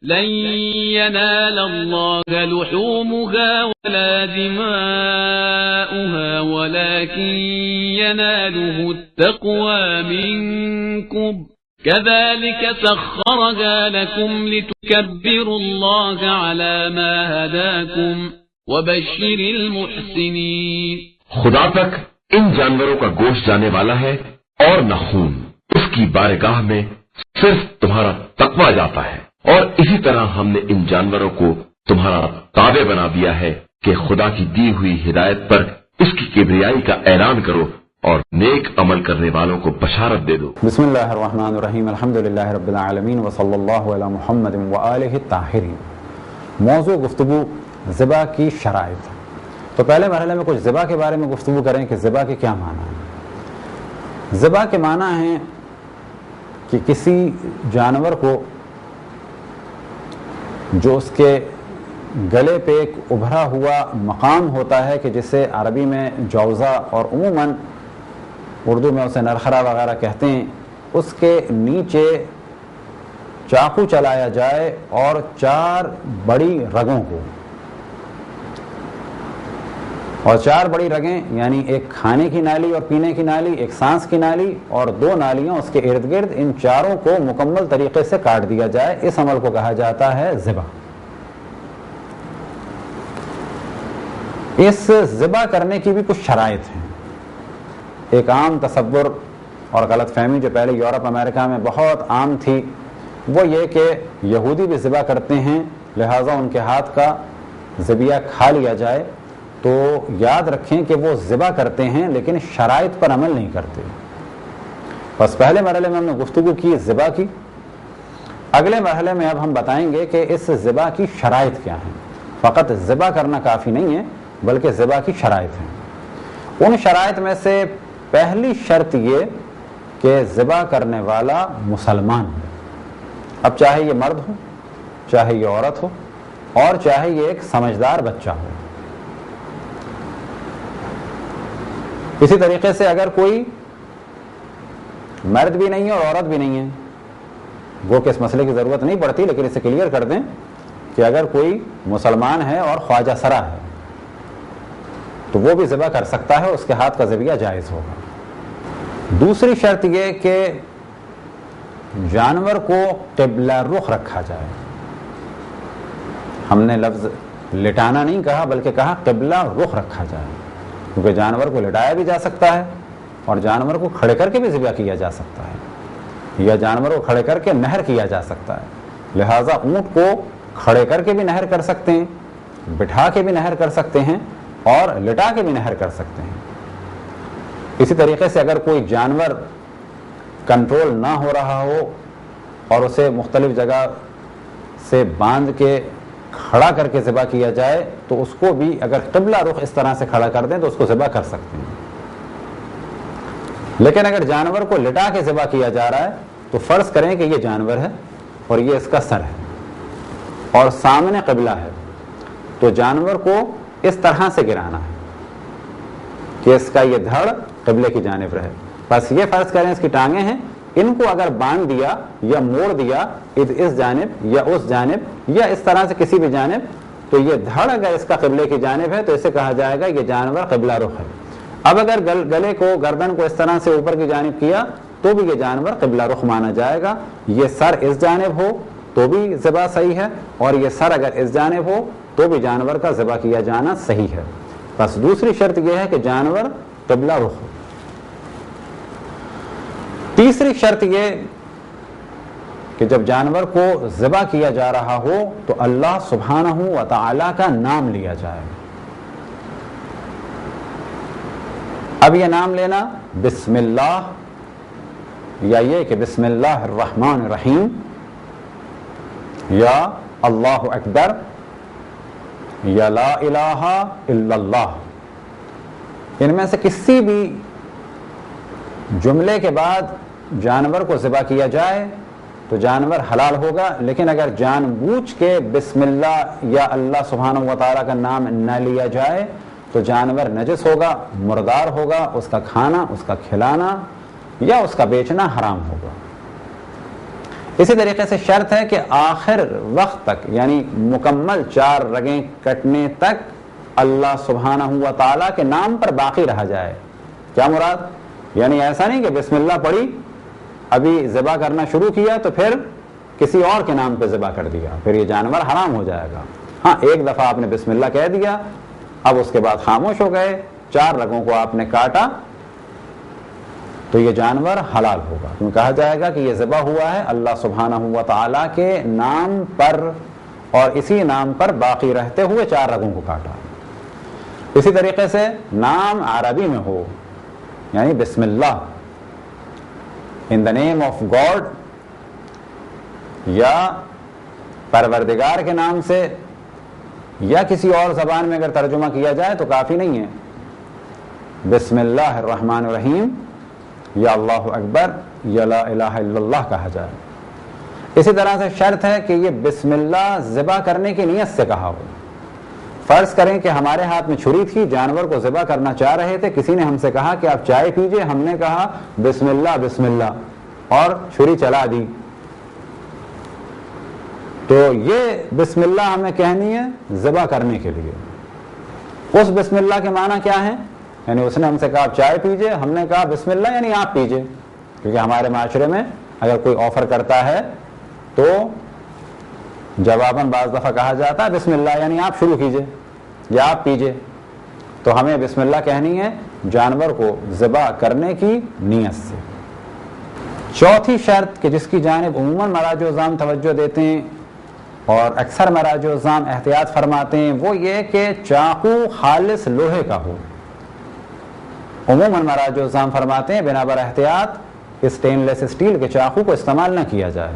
لن ينال الله لحومها ولا دماؤها ولكن يناله التقوى منكم كذلك سخرها لكم لتكبروا الله على ما هداكم وبشر المحسنين. خدا تک ان جانوروں کا گوشت جانے والا ہے اور نہ خون. اس کی بارگاہ میں صرف تمہارا تقویٰ جاتا ہے. اور اسی طرح ہم نے ان جانوروں کو تمہارا تابع بنا دیا ہے کہ خدا کی دی ہوئی ہدایت پر اس کی کبریائی کا اعلان کرو اور نیک عمل کرنے والوں کو بشارت دے دو. بسم اللہ الرحمن الرحیم. الحمدللہ رب العالمین وصلی اللہ علی محمد وآلہ الطاہرین. موضوع گفتگو ذبح کی شرائط. تو پہلے مرحلے میں کچھ ذبح کے بارے میں گفتگو کریں کہ ذبح کے کیا معنی ہیں. ذبح کے معنی ہیں کہ کسی جانور کو جو اس کے گلے پہ ایک ابھرا ہوا مقام ہوتا ہے کہ جسے عربی میں جوزہ اور عموماً اردو میں اسے نرخرا وغیرہ کہتے ہیں، اس کے نیچے چاقو چلایا جائے اور 4 بڑی رگوں کو، اور 4 بڑی رگیں یعنی ایک کھانے کی نالی اور پینے کی نالی، ایک سانس کی نالی اور 2 نالیاں اس کے ارد گرد، ان چاروں کو مکمل طریقے سے کاٹ دیا جائے. اس عمل کو کہا جاتا ہے ذبح. اس ذبح کرنے کی بھی کچھ شرائط ہیں. ایک عام تصور اور غلط فہمی جو پہلے یورپ امریکہ میں بہت عام تھی وہ یہ کہ یہودی بھی ذبح کرتے ہیں لہٰذا ان کے ہاتھ کا ذبیحہ کھا لیا جائے. تو یاد رکھیں کہ وہ ذبح کرتے ہیں لیکن شرائط پر عمل نہیں کرتے. بس پہلے مرحلے میں ہم نے گفتگو کی ذبح کی. اگلے مرحلے میں اب ہم بتائیں گے کہ اس ذبح کی شرائط کیا ہیں. فقط ذبح کرنا کافی نہیں ہے بلکہ ذبح کی شرائط ہیں. ان شرائط میں سے پہلی شرط یہ کہ ذبح کرنے والا مسلمان ہو. اب چاہے یہ مرد ہو، چاہے یہ عورت ہو، اور چاہے یہ ایک سمجھدار بچہ ہو. اسی طریقے سے اگر کوئی مرد بھی نہیں ہے اور عورت بھی نہیں ہے، وہ کہ اس مسئلے کی ضرورت نہیں پڑتی لیکن اسے کلیئر کر دیں کہ اگر کوئی مسلمان ہے اور خواجہ سرا ہے تو وہ بھی ذبح کر سکتا ہے، اس کے ہاتھ کا ذبیحہ جائز ہوگا. دوسری شرط یہ کہ جانور کو قبلہ رخ رکھا جائے. ہم نے لفظ لٹانا نہیں کہا بلکہ کہا قبلہ رخ رکھا جائے، کیونکہ جانور کو لٹایا بھی جا سکتا ہے اور جانور کو کھڑے کر کے بھی ذبح کیا جا سکتا ہے، یا جانور کو کھڑے کر کے نہر کیا جا سکتا ہے. لہٰذا اونٹ کو کھڑے کر کے بھی نہر کر سکتے ہیں، بٹھا کے بھی نہر کر سکتے ہیں اور لٹا کے بھی نہر کر سکتے ہیں. اسی طریقے سے اگر کوئی جانور کنٹرول نہ ہو رہا ہو اور اسے مختلف جگہ سے باندھ کے کھڑا کر کے ذبح کیا جائے تو اس کو بھی اگر قبلہ رخ اس طرح سے کھڑا کر دیں تو اس کو ذبح کر سکتے ہیں. لیکن اگر جانور کو لٹا کے ذبح کیا جا رہا ہے تو فرض کریں کہ یہ جانور ہے اور یہ اس کا سر ہے اور سامنے قبلہ ہے، تو جانور کو اس طرح سے گرانا ہے کہ اس کا یہ دھڑ قبلے کی جانب رہے. بس یہ فرض کریں اس کی ٹانگیں ہیں، ان کو اگر باندھ دیا یا موڑ دیا اس جانب یا اس جانب یا اس طرح سے کسی بھی جانب، تو یہ دھڑ اگر اس کا قبلے کی جانب ہے تو اسے کہا جائے گا یہ جانور قبلہ رخ ہے. اب اگر گلے کو، گردن کو اس طرح سے اوپر کی جانب کیا تو بھی یہ جانور قبلہ رخ مانا جائے گا. یہ سر اس جانب ہو تو بھی ذبح صحیح ہے اور یہ سر اگر اس جانب ہو تو بھی جانور کا ذبح کیا جانا صحیح ہے. بس دوسری شرط یہ ہے کہ جانور قبلہ رخ ہو. تیسری شرط یہ کہ جب جانور کو ذبح کیا جا رہا ہو تو اللہ سبحانہ و تعالی کا نام لیا جائے. اب یہ نام لینا بسم اللہ، یا یہ کہ بسم اللہ الرحمن الرحیم یا اللہ اکبر یا لا الہ الا اللہ، ان میں سے کسی بھی جملے کے بعد جانور کو ذبح کیا جائے تو جانور حلال ہوگا. لیکن اگر جان بوجھ کے بسم اللہ یا اللہ سبحانہ و تعالیٰ کا نام نہ لیا جائے تو جانور نجس ہوگا، مردار ہوگا، اس کا کھانا، اس کا کھلانا یا اس کا بیچنا حرام ہوگا. اسی طریقے سے شرط ہے کہ آخر وقت تک یعنی مکمل 4 رگیں کٹنے تک اللہ سبحانہ و تعالیٰ کے نام پر باقی رہا جائے. کیا مراد؟ یعنی ایسا نہیں کہ بسم اللہ پڑھی، ابھی ذبح کرنا شروع کیا تو پھر کسی اور کے نام پہ ذبح کر دیا، پھر یہ جانور حرام ہو جائے گا. ہاں، ایک دفعہ آپ نے بسم اللہ کہہ دیا، اب اس کے بعد خاموش ہو گئے، 4 رگوں کو آپ نے کاٹا تو یہ جانور حلال ہوگا. کیوں کہا جائے گا کہ یہ ذبح ہوا ہے اللہ سبحانہ و تعالیٰ کے نام پر، اور اسی نام پر باقی رہتے ہوئے 4 رگوں کو کاٹا. اسی طریقے سے نام عربی میں ہو، یعنی بسم اللہ، ان دا نیم آف گاڈ، یا پروردگار کے نام سے، یا کسی اور زبان میں اگر ترجمہ کیا جائے تو کافی نہیں ہے. بسم اللہ الرحمن الرحیم، یا اللہ اکبر، یا لا الہ الا اللہ کہا جائے. اسی طرح سے شرط ہے کہ یہ بسم اللہ ذبح کرنے کی نیت سے کہا ہو. فرض کریں کہ ہمارے ہاتھ میں چھری تھی، جانور کو ذبح کرنا چاہ رہے تھے، کسی نے ہم سے کہا کہ آپ چائے پیجئے، ہم نے کہا بسم اللہ بسم اللہ اور چھری چلا دی، تو یہ بسم اللہ ہمیں کہنی ہے ذبح کرنے کے لیے. اس بسم اللہ کے معنی کیا ہے؟ یعنی اس نے ہم سے کہا آپ چائے پیجئے، ہم نے کہا بسم اللہ یعنی آپ پیجئے. کیونکہ ہمارے معاشرے میں اگر کوئی آفر کرتا ہے تو جواباً بعض دفعہ کہا جاتا ہے بسم اللہ یعنی آپ شروع کیجئے یا آپ پیجئے. تو ہمیں بسم اللہ کہنی ہے جانور کو ذبح کرنے کی نیت سے. چوتھی شرط کہ جس کی جانب عموماً مراجع عظام توجہ دیتے ہیں اور اکثر مراجع عظام احتیاط فرماتے ہیں، وہ یہ کہ چاقو خالص لوہے کا ہو. عموماً مراجع عظام فرماتے ہیں بنا بر احتیاط اسٹین لیس اسٹیل کے چاقو کو استعمال نہ کیا جائے،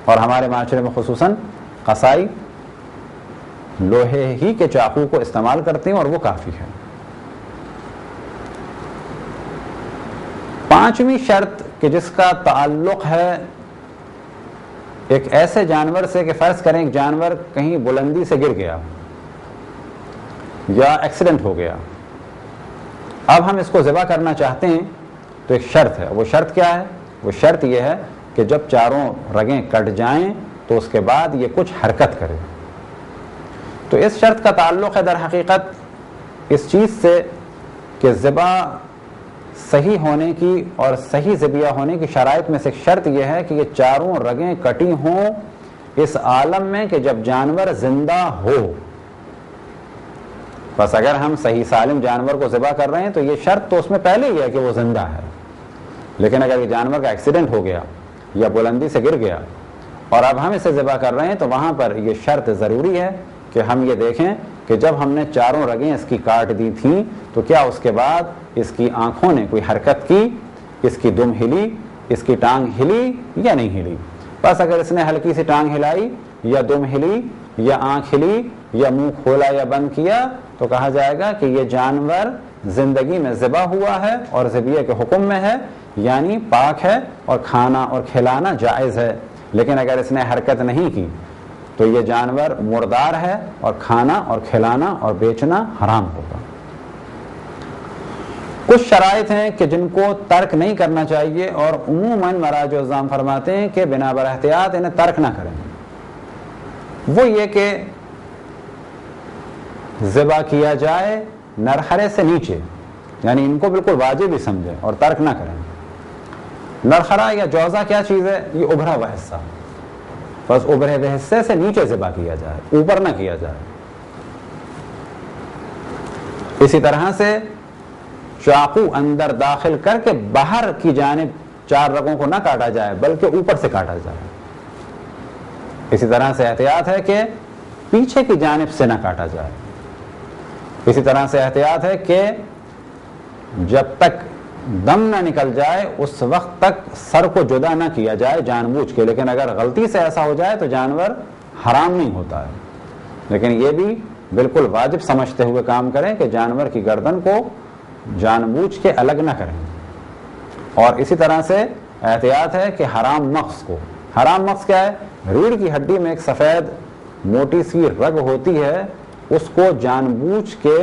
اور ہمارے معاشرے میں خصوصاً قصائی لوہے ہی کے چاقو کو استعمال کرتے ہیں اور وہ کافی ہے. 5ویں شرط کہ جس کا تعلق ہے ایک ایسے جانور سے کہ فرض کریں ایک جانور کہیں بلندی سے گر گیا یا ایکسیڈنٹ ہو گیا، اب ہم اس کو ذبح کرنا چاہتے ہیں تو ایک شرط ہے. وہ شرط کیا ہے؟ وہ شرط یہ ہے کہ جب 4 رگیں کٹ جائیں تو اس کے بعد یہ کچھ حرکت کرے. تو اس شرط کا تعلق ہے در حقیقت اس چیز سے کہ ذبح صحیح ہونے کی اور صحیح ذبیحہ ہونے کی شرائط میں سے ایک شرط یہ ہے کہ یہ 4 رگیں کٹی ہوں اس عالم میں کہ جب جانور زندہ ہو. بس اگر ہم صحیح سالم جانور کو ذبح کر رہے ہیں تو یہ شرط تو اس میں پہلے ہی ہے کہ وہ زندہ ہے. لیکن اگر یہ جانور کا ایکسیڈنٹ ہو گیا یا بلندی سے گر گیا اور اب ہم اسے ذبح کر رہے ہیں تو وہاں پر یہ شرط ضروری ہے کہ ہم یہ دیکھیں کہ جب ہم نے 4 رگیں اس کی کاٹ دی تھیں تو کیا اس کے بعد اس کی آنکھوں نے کوئی حرکت کی، اس کی دم ہلی، اس کی ٹانگ ہلی یا نہیں ہلی. بس اگر اس نے ہلکی سی ٹانگ ہلائی یا دم ہلی یا آنکھ ہلی یا منہ کھولا یا بند کیا تو کہا جائے گا کہ یہ جانور زندگی میں ذبح ہوا ہے اور ذبیحہ کے حکم میں ہے، یعنی پاک ہے اور کھانا اور کھلانا جائز ہے. لیکن اگر اس نے حرکت نہیں کی تو یہ جانور مردار ہے اور کھانا اور کھلانا اور بیچنا حرام ہوگا. کچھ شرائط ہیں کہ جن کو ترک نہیں کرنا چاہیے اور عموماً مراجع عظام فرماتے ہیں کہ بنا بر احتیاط انہیں ترک نہ کریں. وہ یہ کہ ذبح کیا جائے نرخرے سے نیچے، یعنی ان کو بالکل واجب ہی سمجھیں اور ترک نہ کریں. نرخرا یا جوزہ کیا چیز ہے؟ یہ ابھرا ہوا حصہ، بس ابھرے ہوئے حصے سے نیچے ذبح کیا جائے، اوپر نہ کیا جائے. اسی طرح سے چاقو اندر داخل کر کے باہر کی جانب 4 رگوں کو نہ کاٹا جائے بلکہ اوپر سے کاٹا جائے. اسی طرح سے احتیاط ہے کہ پیچھے کی جانب سے نہ کاٹا جائے. اسی طرح سے احتیاط ہے کہ جب تک دم نہ نکل جائے اس وقت تک سر کو جدا نہ کیا جائے جان بوجھ کے. لیکن اگر غلطی سے ایسا ہو جائے تو جانور حرام نہیں ہوتا ہے، لیکن یہ بھی بالکل واجب سمجھتے ہوئے کام کریں کہ جانور کی گردن کو جان بوجھ کے الگ نہ کریں. اور اسی طرح سے احتیاط ہے کہ حرام مغز کو، حرام مغز کیا ہے؟ ریڑھ کی ہڈی میں ایک سفید موٹی سی رگ ہوتی ہے، اس کو جان بوجھ کے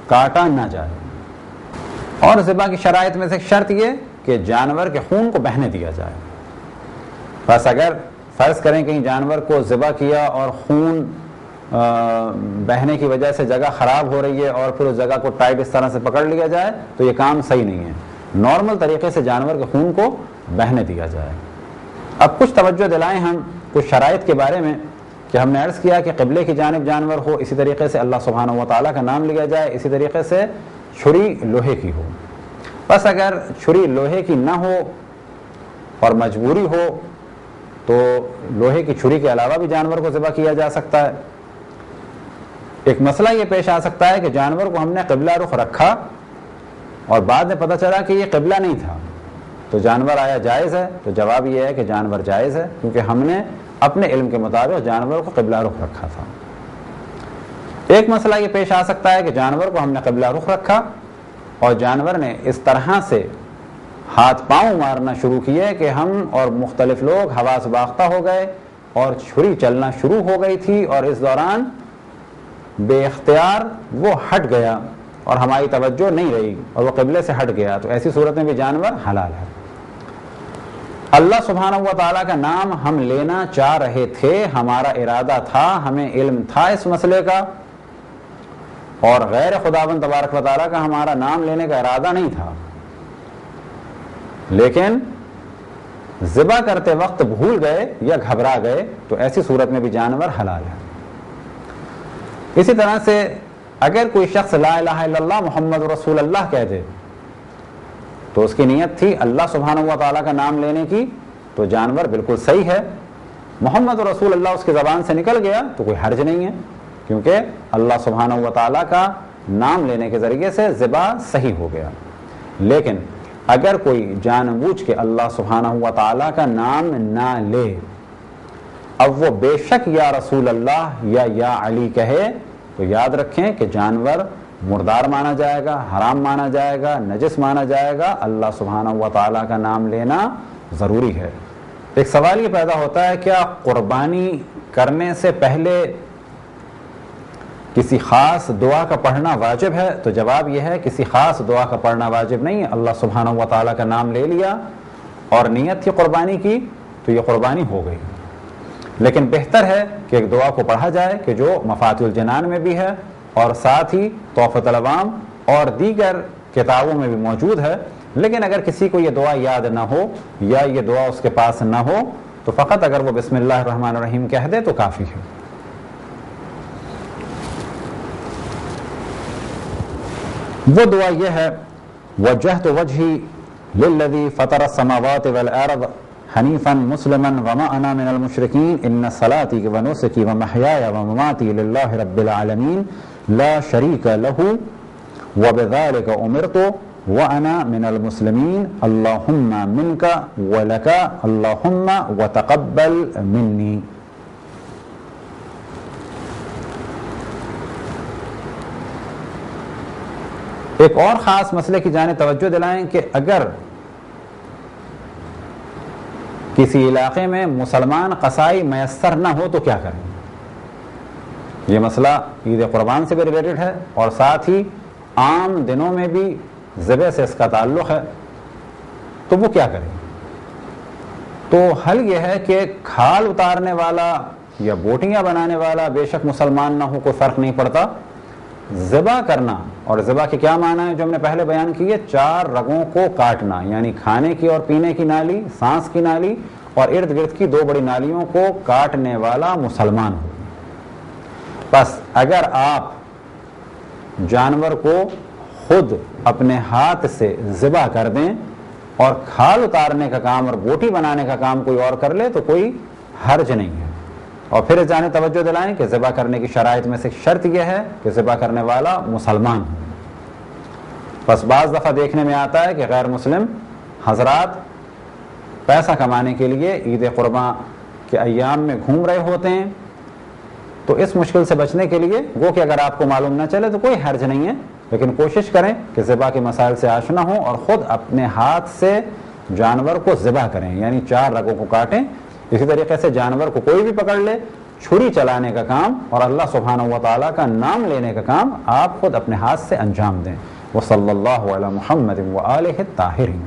کاٹا نہ جائے. اور ذبح کی شرائط میں سے ایک شرط یہ کہ جانور کے خون کو بہنے دیا جائے. بس اگر فرض کریں کہیں جانور کو ذبح کیا اور خون بہنے کی وجہ سے جگہ خراب ہو رہی ہے اور پھر اس جگہ کو ٹائٹ اس طرح سے پکڑ لیا جائے تو یہ کام صحیح نہیں ہے. نارمل طریقے سے جانور کے خون کو بہنے دیا جائے. اب کچھ توجہ دلائیں ہم کچھ شرائط کے بارے میں کہ ہم نے عرض کیا کہ قبلے کی جانب جانور ہو, اسی طریقے سے اللہ سبحانہ و تعالیٰ کا نام لیا جائے, اسی طریقے سے چھری لوہے کی ہو. بس اگر چھری لوہے کی نہ ہو اور مجبوری ہو تو لوہے کی چھری کے علاوہ بھی جانور کو ذبح کیا جا سکتا ہے. ایک مسئلہ یہ پیش آ سکتا ہے کہ جانور کو ہم نے قبلہ رخ رکھا اور بعد میں پتہ چلا کہ یہ قبلہ نہیں تھا, تو جانور آیا جائز ہے؟ تو جواب یہ ہے کہ جانور جائز ہے, کیونکہ ہم نے اپنے علم کے مطابق جانور کو قبلہ رخ رکھا تھا. ایک مسئلہ یہ پیش آ سکتا ہے کہ جانور کو ہم نے قبلہ رخ رکھا اور جانور نے اس طرح سے ہاتھ پاؤں مارنا شروع کیے کہ ہم اور مختلف لوگ حواس باختہ ہو گئے اور چھری چلنا شروع ہو گئی تھی, اور اس دوران بے اختیار وہ ہٹ گیا اور ہماری توجہ نہیں رہی اور وہ قبلے سے ہٹ گیا, تو ایسی صورت میں بھی جانور حلال ہے. اللہ سبحانہ و تعالیٰ کا نام ہم لینا چاہ رہے تھے, ہمارا ارادہ تھا, ہمیں علم تھا اس مسئلے کا, اور غیر خداوند تبارک و تعالیٰ کا ہمارا نام لینے کا ارادہ نہیں تھا, لیکن ذبح کرتے وقت بھول گئے یا گھبرا گئے, تو ایسی صورت میں بھی جانور حلال ہے. اسی طرح سے اگر کوئی شخص لا الہ الا اللہ محمد رسول اللہ کہہ دے تو اس کی نیت تھی اللہ سبحانہ و تعالیٰ کا نام لینے کی, تو جانور بالکل صحیح ہے. محمد رسول اللہ اس کی زبان سے نکل گیا تو کوئی حرج نہیں ہے, کیونکہ اللہ سبحانہ و تعالیٰ کا نام لینے کے ذریعے سے ذبح صحیح ہو گیا. لیکن اگر کوئی جان بوجھ کے اللہ سبحانہ و تعالیٰ کا نام نہ لے, اب وہ بے شک یا رسول اللہ یا علی کہے, تو یاد رکھیں کہ جانور مردار مانا جائے گا, حرام مانا جائے گا, نجس مانا جائے گا. اللہ سبحانہ و تعالیٰ کا نام لینا ضروری ہے. ایک سوال یہ پیدا ہوتا ہے, کیا قربانی کرنے سے پہلے کسی خاص دعا کا پڑھنا واجب ہے؟ تو جواب یہ ہے کسی خاص دعا کا پڑھنا واجب نہیں ہے. اللہ سبحانہ و تعالیٰ کا نام لے لیا اور نیت تھی قربانی کی تو یہ قربانی ہو گئی. لیکن بہتر ہے کہ ایک دعا کو پڑھا جائے کہ جو مفاتیح الجنان میں بھی ہے اور ساتھ ہی تحفۃ العوام اور دیگر کتابوں میں بھی موجود ہے. لیکن اگر کسی کو یہ دعا یاد نہ ہو یا یہ دعا اس کے پاس نہ ہو تو فقط اگر وہ بسم اللہ الرحمن الرحیم کہہ دے تو کافی ہے. وہ دعا یہ ہے, وجہت وجہی للذی فطر السماوات والارض حنیفا مسلما وما انا من المشرکین ان صلاتی ونسکی ومحیای ومماتی للہ رب العالمین لا شریک لہ وبذلک امرت وانا من المسلمین اللہم منک ولک اللہم وتقبل منی. ایک اور خاص مسئلے کی جانب توجہ دلائیں کہ اگر کسی علاقے میں مسلمان قصائی میسر نہ ہو تو کیا کریں؟ یہ مسئلہ عید قربان سے بھی ریلیٹڈ ہے اور ساتھ ہی عام دنوں میں بھی ذبح سے اس کا تعلق ہے, تو وہ کیا کریں؟ تو حل یہ ہے کہ کھال اتارنے والا یا بوٹیاں بنانے والا بے شک مسلمان نہ ہو, کوئی فرق نہیں پڑتا. ذبح کرنا, اور ذبح کے کیا معنی ہے جو ہم نے پہلے بیان کی ہے, 4 رگوں کو کاٹنا, یعنی کھانے کی اور پینے کی نالی, سانس کی نالی اور ارد گرد کی 2 بڑی نالیوں کو کاٹنے والا مسلمان ہو. بس اگر آپ جانور کو خود اپنے ہاتھ سے ذبح کر دیں اور کھال اتارنے کا کام اور بوٹی بنانے کا کام کوئی اور کر لے تو کوئی حرج نہیں ہے. اور پھر اس جانب توجہ دلائیں کہ ذبح کرنے کی شرائط میں سے شرط یہ ہے کہ ذبح کرنے والا مسلمان ہو. بس بعض دفعہ دیکھنے میں آتا ہے کہ غیر مسلم حضرات پیسہ کمانے کے لیے عید قرباں کے ایام میں گھوم رہے ہوتے ہیں, تو اس مشکل سے بچنے کے لیے وہ کہ اگر آپ کو معلوم نہ چلے تو کوئی حرج نہیں ہے, لیکن کوشش کریں کہ ذبح کے مسائل سے آشنا ہوں اور خود اپنے ہاتھ سے جانور کو ذبح کریں, یعنی 4 رگوں کو کاٹیں. اسی طریقے سے جانور کو کوئی بھی پکڑ لے, چھری چلانے کا کام اور اللہ سبحانہ و تعالیٰ کا نام لینے کا کام آپ خود اپنے ہاتھ سے انجام دیں. وصلی اللہ علی محمد وآلہ الطاہرین.